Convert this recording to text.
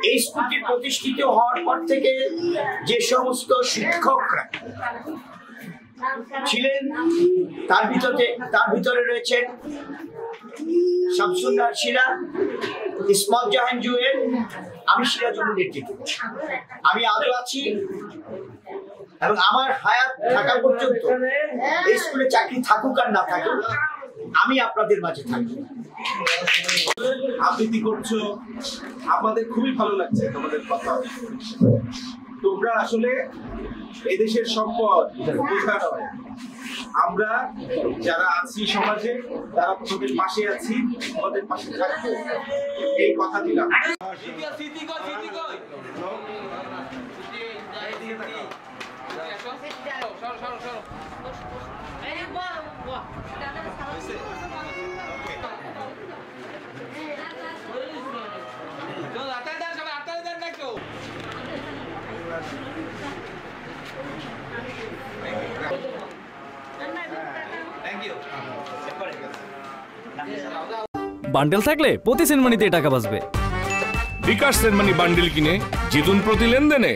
এই স্কুলটি প্রতিষ্ঠিত হওয়ার পর থেকে যে সমস্ত শিক্ষকরা ছিলেন তার ভিতরে রয়েছেন শামসুন্নাহার শিলা, ইসমাত জাহান জুয়েল, আমি সিরাজুল নেতৃত্ব। আমি আজও আছি এবং আমার হায়াত থাকা পর্যন্ত এই স্কুলে চাকরি থাকুক আর না থাকুক আমি আপনাদের মাঝে থাকি। আবৃত্তি করছো, আমাদের খুবই ভালো লাগছে তোমাদের কথা। তোমরা আসলে এদেশের সম্পদ বোঝা নয়। আমরা যারা আছি সমাজে তারা তোমাদের পাশে আছি, তোমাদের পাশে থাকবো, এই কথা দিলাম। বান্ডেল থাকলে প্রতি সেনমানিতে টাকা বাঁচবে। বিকাশ সেনমানি বান্ডেল কিনে জিতুন প্রতি লেনদেনে।